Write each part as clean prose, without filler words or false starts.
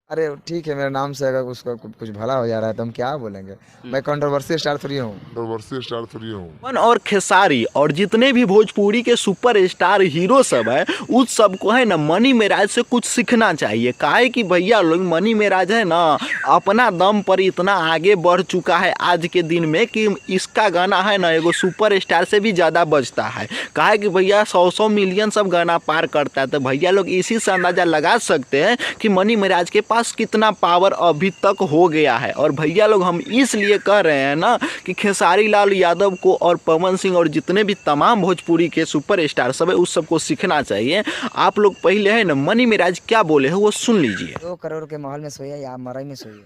अरे ठीक है, मेरे नाम से अगर उसका कुछ भला हो जा रहा है तो हम क्या बोलेंगे। मैं कंट्रोवर्सी स्टार थोड़ी हूँ। पवन और खेसारी और जितने भी भोजपुरी के सुपर स्टार हीरो सब है, उस सब को है ना मनी मेराज से कुछ सीखना चाहिए। काहे कि भैया लोग मनी मेराज है ना अपना दम पर इतना आगे बढ़ चुका है आज के दिन में कि इसका गाना है ना एगो सुपर स्टार से भी ज़्यादा बजता है। काहे कि भैया 100 मिलियन सब गाना पार करता है। तो भैया लोग इसी से अंदाजा लगा सकते हैं कि मनी मेराज के पास कितना पावर अभी तक हो गया है। और भैया लोग हम इसलिए कह रहे हैं ना कि खेसारी लाल यादव को और पवन सिंह और जितने भी तमाम भोजपुरी के सुपर स्टार सब है उस सबको सीखना चाहिए। आप लोग पहले है ना मनी मेराज क्या बोले हैं वो सुन लीजिए। 2 करोड़ के महल में सोइए या मरई में सोइए,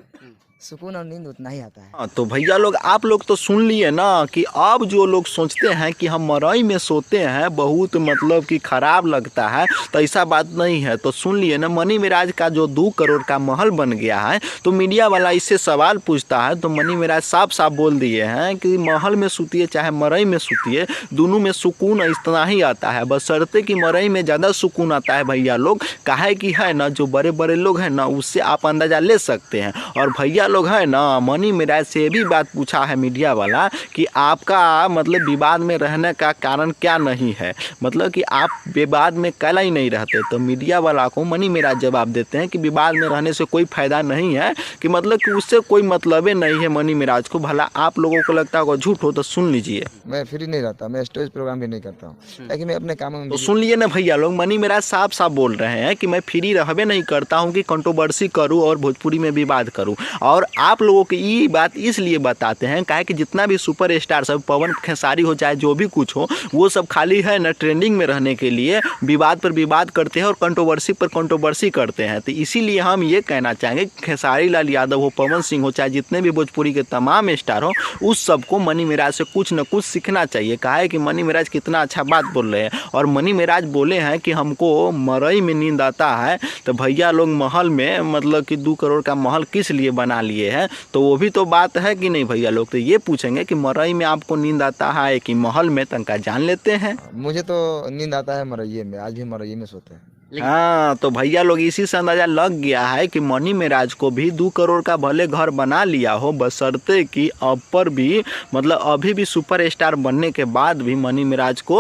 सुकून और नींद उतना ही आता है। हाँ तो भैया लोग आप लोग तो सुन लिए ना कि अब जो लोग सोचते हैं कि हम मरई में सोते हैं बहुत मतलब कि खराब लगता है, तो ऐसा बात नहीं है। तो सुन लिए ना मनी मेराज का जो 2 करोड़ का महल बन गया है, तो मीडिया वाला इससे सवाल पूछता है तो मनी मेराज साफ साफ बोल दिए हैं कि महल में सूतिए चाहे मरई में सूतिए, दोनों में सुकून इतना ही आता है। बशर्ते कि मरई में ज़्यादा सुकून आता है भैया लोग। काहे कि है ना जो बड़े बड़े लोग हैं ना उससे आप अंदाज़ा ले सकते हैं। और भैया लोग है ना मनी मेराज से भी बात पूछा है मीडिया वाला कि आपका मतलब विवाद में रहने का कारण क्या नहीं है, मतलब कि आप विवाद में कला ही नहीं रहते। तो मीडिया वाला को मनी मेराज जवाब देते हैं कि विवाद में रहने से कोई फ़ायदा नहीं है, कि मतलब कि उससे कोई मतलब नहीं है मनी मेराज को। भला आप लोगों को लगता होगा झूठ हो तो सुन लीजिए। मैं फ्री नहीं रहता, मैं स्टेज प्रोग्राम भी नहीं करता हूँ, लेकिन मैं अपने कामों में तो सुन लिए ना भैया लोग, मनी मेराज साफ साफ बोल रहे हैं कि मैं फ्री रहबे नहीं करता हूं कि कंट्रोवर्सी करूं और भोजपुरी में विवाद करूं। और आप लोगों को ये बात इसलिए बताते हैं काहे कि जितना भी सुपर स्टार सब पवन खेसारी हो चाहे जो भी कुछ हो, वो सब खाली है ना ट्रेंडिंग में रहने के लिए विवाद पर विवाद करते हैं और कंट्रोवर्सी पर कंट्रोवर्सी करते हैं। तो इसीलिए हम ये कहना चाहेंगे कि खेसारी लाल यादव हो, पवन सिंह हो, चाहे जितने भी भोजपुरी के तमाम स्टार हो, उस सबको मनी मेराज से कुछ न कुछ सीखना चाहिए। काहे कि मनी मेराज कितना अच्छा बात बोल रहे हैं। और मनी मेराज बोले हैं कि हमको मरई में नींद आता है। तो भैया लोग महल में मतलब कि 2 करोड़ का महल किस लिए बना लिए हैं, तो वो भी तो बात है कि नहीं। भैया लोग तो ये पूछेंगे कि मरई में आपको नींद आता है कि महल में, तनका जान लेते हैं। मुझे तो नींद आता है मरइये में, आज भी मरइये में सोते हैं। हाँ तो भैया लोग इसी से अंदाजा लग गया है कि मनी मेराज को भी 2 करोड़ का भले घर बना लिया हो, बशर्ते कि अब पर भी मतलब अभी भी सुपर स्टार बनने के बाद भी मनी मेराज को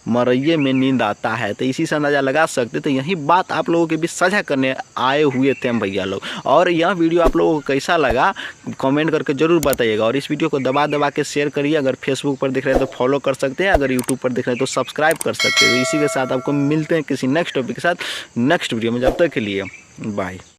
मरइये में नींद आता है। तो इसी से अंदाजा लगा सकते। तो यही बात आप लोगों के बीच साझा करने आए हुए थे हम भैया लोग। और यह वीडियो आप लोगों को कैसा लगा कमेंट करके ज़रूर बताइएगा। और इस वीडियो को दबा दबा के शेयर करिए। अगर फेसबुक पर देख रहे हैं तो फॉलो कर सकते हैं, अगर यूट्यूब पर देख रहे हैं तो सब्सक्राइब कर सकते हैं। तो इसी के साथ आपको मिलते हैं किसी नेक्स्ट टॉपिक के साथ नेक्स्ट वीडियो में। जब तक के लिए बाय।